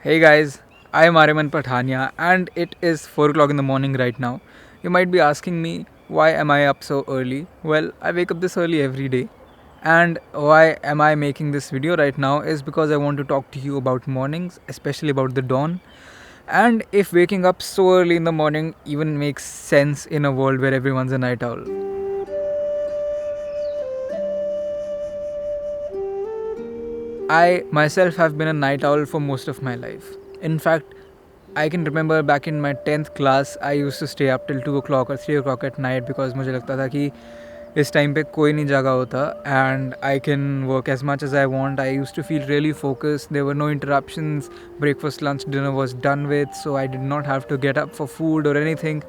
Hey guys, I'm Ariman Pathania and it is 4 o'clock in the morning right now. You might be asking me, why am I up so early? Well, I wake up this early every day. And why am I making this video right now is because I want to talk to you about mornings, especially about the dawn. And if waking up so early in the morning even makes sense in a world where everyone's a night owl. I myself have been a night owl for most of my life. In fact, I can remember back in my 10th class, I used to stay up till 2 o'clock or 3 o'clock at night because मुझे लगता था कि इस time पे कोई नहीं जागा होता and I can work as much as I want. I used to feel really focused. There were no interruptions. Breakfast, lunch, dinner was done with, so I did not have to get up for food or anything.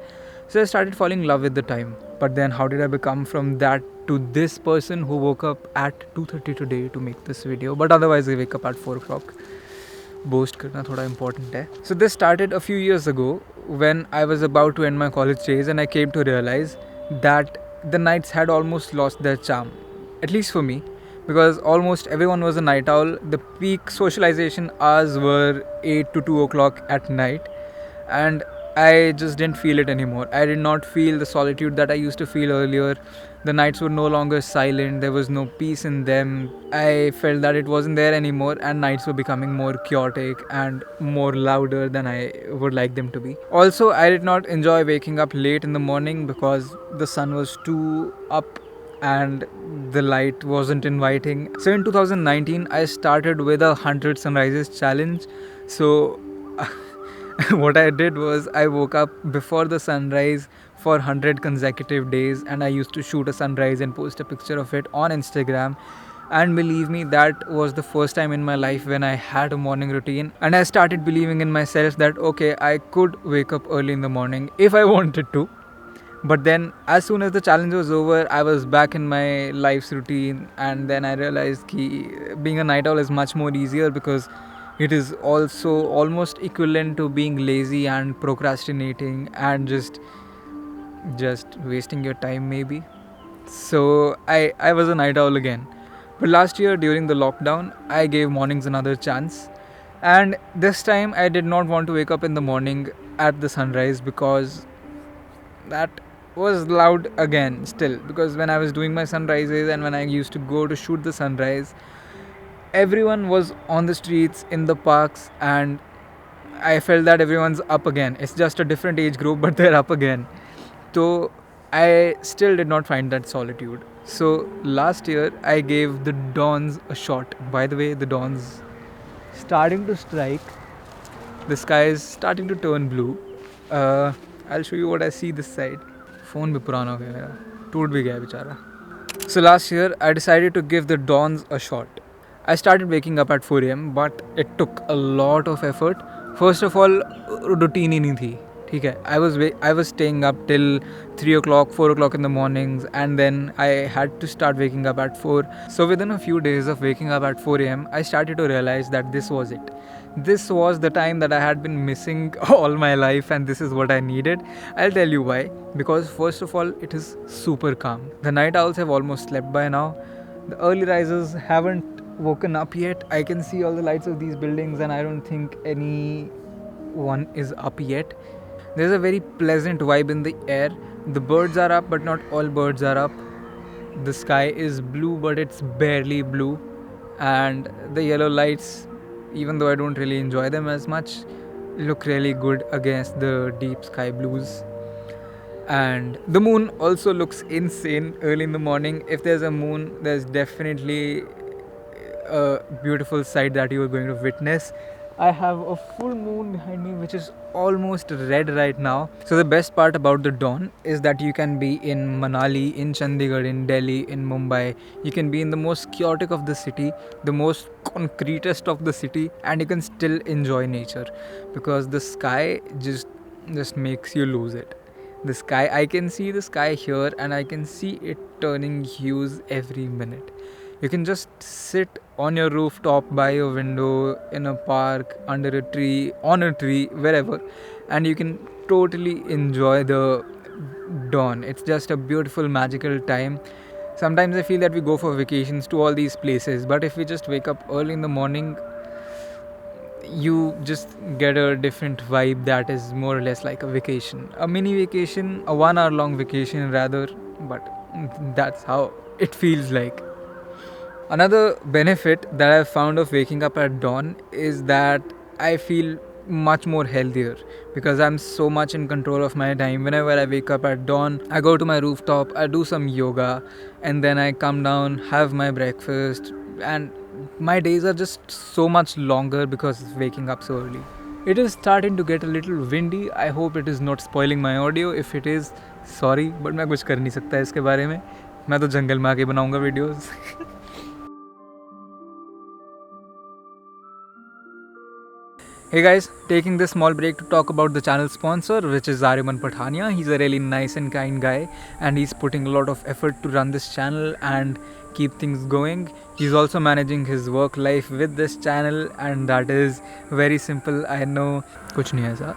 So I started falling in love with the time. But then how did I become from that to this person who woke up at 2:30 today to make this video? But otherwise I wake up at 4 o'clock. Boast करना थोड़ा important है. So this started a few years ago when I was about to end my college days and I came to realize that the nights had almost lost their charm, at least for me, because almost everyone was a night owl. The peak socialization hours were 8 to 2 o'clock at night, and I just didn't feel it anymore. I did not feel the solitude that I used to feel earlier. The nights were no longer silent, there was no peace in them. I felt that it wasn't there anymore, and nights were becoming more chaotic and more louder than I would like them to be. Also, I did not enjoy waking up late in the morning because the sun was too up and the light wasn't inviting. So in 2019, I started with a 100 sunrises challenge. So what I did was I woke up before the sunrise for 100 consecutive days and I used to shoot a sunrise and post a picture of it on Instagram. And believe me, that was the first time in my life when I had a morning routine. And I started believing in myself that okay, I could wake up early in the morning if I wanted to. But then, as soon as the challenge was over, I was back in my life's routine, and then I realized that being a night owl is much more easier because it is also almost equivalent to being lazy and procrastinating and just wasting your time maybe. So I was a night owl again. But last year during the lockdown, I gave mornings another chance. And this time I did not want to wake up in the morning at the sunrise because that was loud again still, because when I was doing my sunrises and when I used to go to shoot the sunrise, everyone was on the streets, in the parks, and I felt that everyone's up again. It's just a different age group, but they're up again. So I still did not find that solitude. So last year I gave the dawns a shot. By the way, the dawns starting to strike. The sky is starting to turn blue. Uh, I'll show you what I see this side. Phone भी पुराना हो गया मेरा, टूट भी गया बेचारा. So last year I decided to give the dawns a shot. I started waking up at 4 a.m. but it took a lot of effort. First of all, routine ही नहीं थी. ठीक है, I was staying up till 3 o'clock, 4 o'clock in the mornings, and then I had to start waking up at 4. So within a few days of waking up at 4 a.m., I started to realize that this was it. This was the time that I had been missing all my life, and this is what I needed. I'll tell you why. Because first of all, it is super calm. The night owls have almost slept by now. The early risers haven't woken up yet. I can see all the lights of these buildings, and I don't think anyone is up yet. There's a very pleasant vibe in the air. The birds are up, but not all birds are up. The sky is blue, but it's barely blue. And the yellow lights, even though I don't really enjoy them as much, look really good against the deep sky blues. And the moon also looks insane early in the morning. If there's a moon, there's definitely a beautiful sight that you are going to witness. I have a full moon behind me which is almost red right now. So the best part about the dawn is that you can be in Manali, in Chandigarh, in Delhi, in Mumbai. You can be in the most chaotic of the city, the most concretest of the city, and you can still enjoy nature because the sky just makes you lose it. The sky, I can see the sky here and I can see it turning hues every minute. You can just sit on your rooftop, by your window, in a park, under a tree, on a tree, wherever, and you can totally enjoy the dawn. It's just a beautiful, magical time. Sometimes I feel that we go for vacations to all these places, but if we just wake up early in the morning, you just get a different vibe that is more or less like a vacation, a mini vacation, a 1 hour long vacation rather, but that's how it feels like. Another benefit that I've found of waking up at dawn is that I feel much more healthier because I'm so much in control of my time. Whenever I wake up at dawn, I go to my rooftop, I do some yoga, and then I come down, have my breakfast, and my days are just so much longer because of waking up so early. It is starting to get a little windy. I hope it is not spoiling my audio. If it is, sorry, but मैं कुछ कर नहीं सकता इसके बारे में. मैं तो जंगल में आके बनाऊंगा videos. Hey guys, taking this small break to talk about the channel sponsor, which is Aryaman Pathania. He's a really nice and kind guy, and he's putting a lot of effort to run this channel and keep things going. He's also managing his work life with this channel, and that is very simple. I know, kuch nahi hai aisa.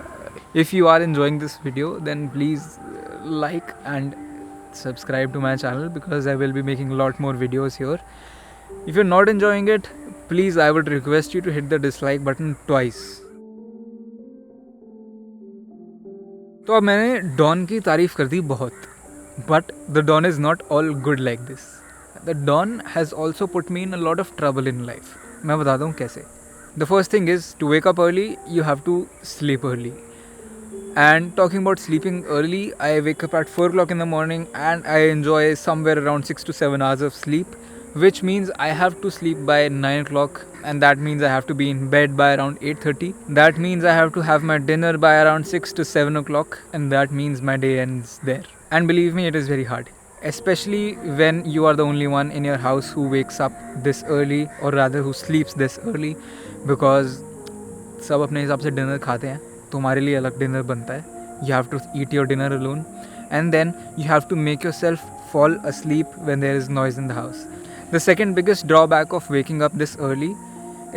If you are enjoying this video, then please like and subscribe to my channel because I will be making a lot more videos here. If you're not enjoying it, please, I would request you to hit the dislike button twice. तो अब मैंने don की तारीफ़ कर दी बहुत, but the dawn is not all good like this. The dawn has also put me in a lot of trouble in life. मैं बताता हूँ कैसे. The first thing is to wake up early, you have to sleep early. And talking about sleeping early, I wake up at 4 o'clock in the morning and I enjoy somewhere around 6 to 7 hours of sleep, which means I have to sleep by 9 o'clock, and that means I have to be in bed by around 8:30. That means I have to have my dinner by around 6 to 7 o'clock, and that means my day ends there. And believe me, it is very hard, especially when you are the only one in your house who wakes up this early, or rather who sleeps this early, because सब अपने हिसाब से dinner खाते हैं. तुम्हारे लिए अलग dinner बनता है. You have to eat your dinner alone, and then you have to make yourself fall asleep when there is noise in the house. The second biggest drawback of waking up this early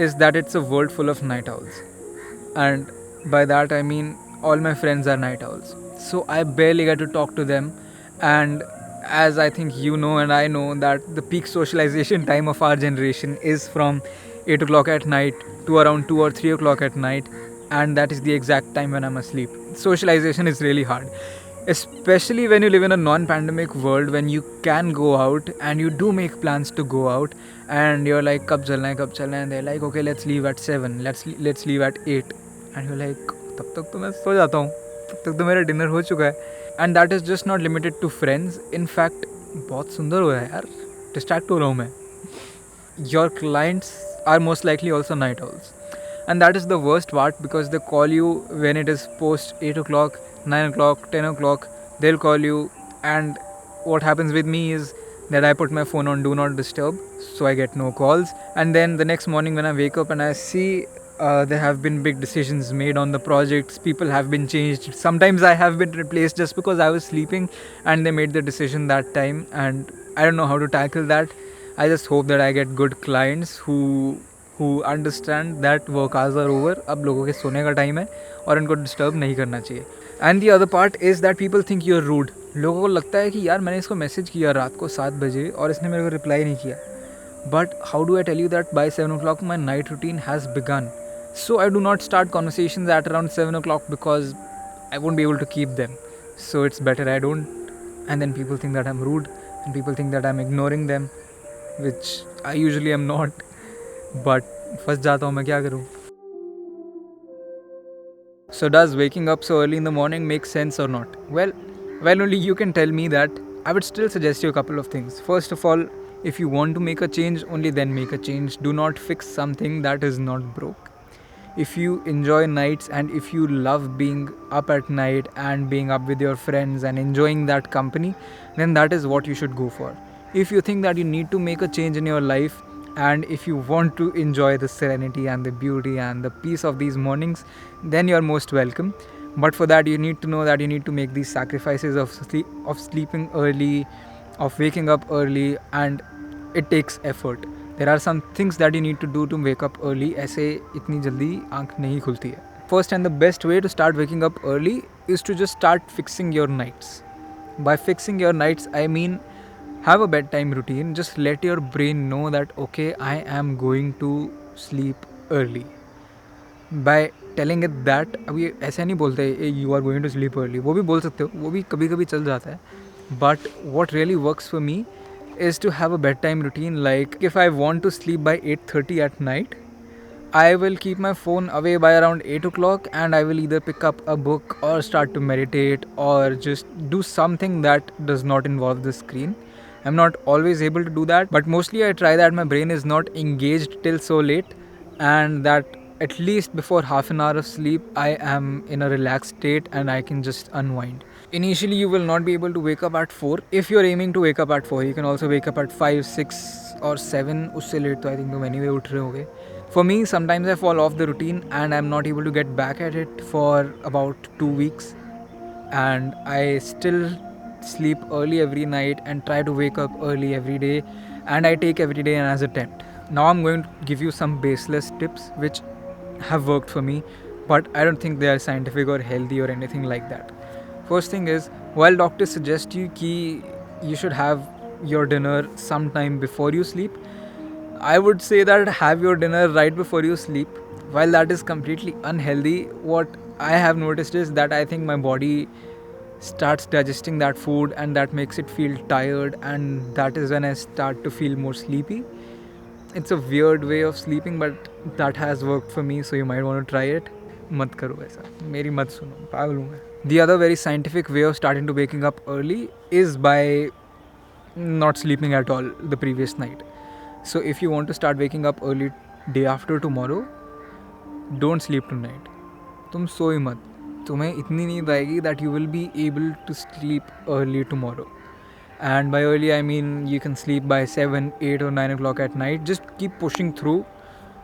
is that it's a world full of night owls. And by that I mean all my friends are night owls. So I barely get to talk to them. And as I think you know and I know that the peak socialization time of our generation is from 8 o'clock at night to around 2 or 3 o'clock at night. And that is the exact time when I'm asleep. Socialization is really hard, especially when you live in a non-pandemic world, when you can go out and you do make plans to go out, and you're like कब चलना है, and they're like okay let's leave at 7, let's leave at 8, and you're like तब तक तो मैं सो जाता हूँ, तब तक तो मेरा डिनर हो चुका है. And that is just not limited to friends. In fact बहुत सुंदर हो रहा है यार, डिस्ट्रैक्ट हो रहा हूँ मैं. Your clients are most likely also night owls. And that is the worst part because they call you when it is post 8 o'clock, 9 o'clock, 10 o'clock. They'll call you, and what happens with me is that I put my phone on do not disturb, so I get no calls. And then the next morning when I wake up and I see there have been big decisions made on the projects, people have been changed. Sometimes I have been replaced just because I was sleeping and they made the decision that time, and I don't know how to tackle that. I just hope that I get good clients who understand that work hours are over. अब लोगों के सोने का time है और इनको disturb नहीं करना चाहिए. And the other part is that people think you are rude. लोगों को लगता है कि यार मैंने इसको मैसेज किया रात को 7 बजे और इसने मेरे को रिप्लाई नहीं किया. But how do I tell you that by 7 o'clock my night routine has begun. So I do not start conversations at around 7 o'clock because I won't be able to keep them. So it's better I don't. And then people think that I am rude and people think that I am ignoring them, which I usually am not. But फंस जाता हूँ मैं, क्या करूँ. So does waking up so early in the morning make sense or not? Well, only you can tell me that. I would still suggest you a couple of things. First of all, if you want to make a change, only then make a change. Do not fix something that is not broke. If you enjoy nights and if you love being up at night and being up with your friends and enjoying that company, then that is what you should go for. If you think that you need to make a change in your life, and if you want to enjoy the serenity and the beauty and the peace of these mornings, then you are most welcome. But for that you need to know that you need to make these sacrifices of sleeping early, of waking up early, and it takes effort. There are some things that you need to do to wake up early. ऐसे इतनी जल्दी आँख नहीं खुलती है. First and the best way to start waking up early is to just start fixing your nights. By fixing your nights, I mean have a bedtime routine. Just let your brain know that okay, I am going to sleep early. By telling it that, अभी ऐसे नहीं बोलते you are going to sleep early, वो भी बोल सकते हो, वो भी कभी कभी चल जाता है. But what really works for me is to have a bedtime routine. Like if I want to sleep by 8:30 at night, I will keep my phone away by around 8 o'clock and I will either pick up a book or start to meditate or just do something that does not involve the screen. I'm not always able to do that, but mostly I try that my brain is not engaged till so late, and that at least before half an hour of sleep I am in a relaxed state and I can just unwind. Initially you will not be able to wake up at 4. If you're aiming to wake up at 4, you can also wake up at 5, 6 or 7. उससे late तो I think तुम anyway उठ रहे होगे. For me, sometimes I fall off the routine and I'm not able to get back at it for about 2 weeks, and I still sleep early every night and try to wake up early every day, and I take every day as a attempt. Now I'm going to give you some baseless tips which have worked for me, but I don't think they are scientific or healthy or anything like that. First thing is, while doctors suggest you ki you should have your dinner sometime before you sleep, I would say that have your dinner right before you sleep. While that is completely unhealthy, what I have noticed is that I think my body starts digesting that food and that makes it feel tired, and that is when I start to feel more sleepy. It's a weird way of sleeping, but that has worked for me, so you might want to try it. मत करो ऐसा, मेरी मत सुनो, पागल हूँ मैं. The other very scientific way of starting to waking up early is by not sleeping at all the previous night. So if you want to start waking up early day after tomorrow, don't sleep tonight. तुम सो ही मत, तुम्हें इतनी नींद आएगी that you will be able to sleep early tomorrow. And by early I mean you can sleep by 7, 8 or 9 o'clock at night. Just keep pushing through.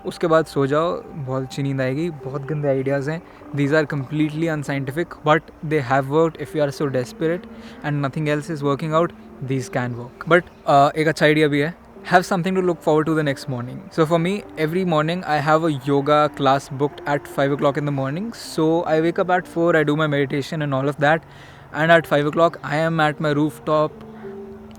उसके बाद सो जाओ, बहुत अच्छी नींद आएगी. बहुत गंदे आइडियाज़ हैं. These are completely unscientific, but they have worked. If you are so desperate and nothing else is working out, these can work. But एक अच्छा आइडिया भी है. Have something to look forward to the next morning. So for me, every morning I have a yoga class booked at 5 o'clock in the morning. So I wake up at 4, I do my meditation and all of that. And at 5 o'clock, I am at my rooftop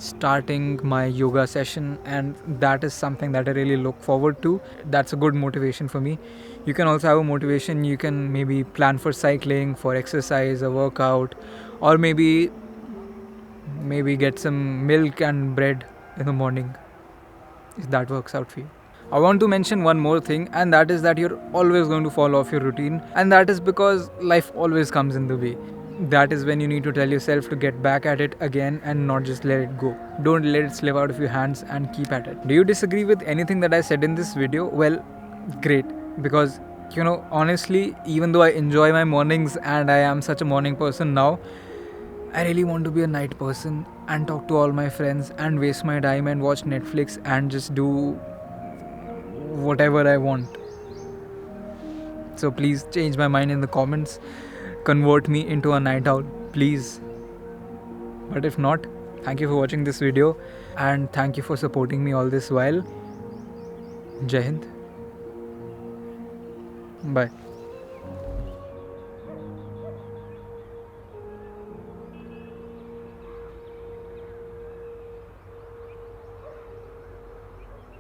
starting my yoga session, and that is something that I really look forward to. That's a good motivation for me. You can also have a motivation. You can maybe plan for cycling, for exercise, a workout, or maybe get some milk and bread in the morning, if that works out for you. I want to mention one more thing, and that is that you're always going to fall off your routine, and that is because life always comes in the way. That is when you need to tell yourself to get back at it again and not just let it go. Don't let it slip out of your hands and keep at it. Do you disagree with anything that I said in this video? Well, great, because honestly, even though I enjoy my mornings and I am such a morning person now, I really want to be a night person and talk to all my friends and waste my time and watch Netflix and just do whatever I want. So please change my mind in the comments. Convert me into a night owl, please. But if not, thank you for watching this video and thank you for supporting me all this while. Jai Hind. Bye.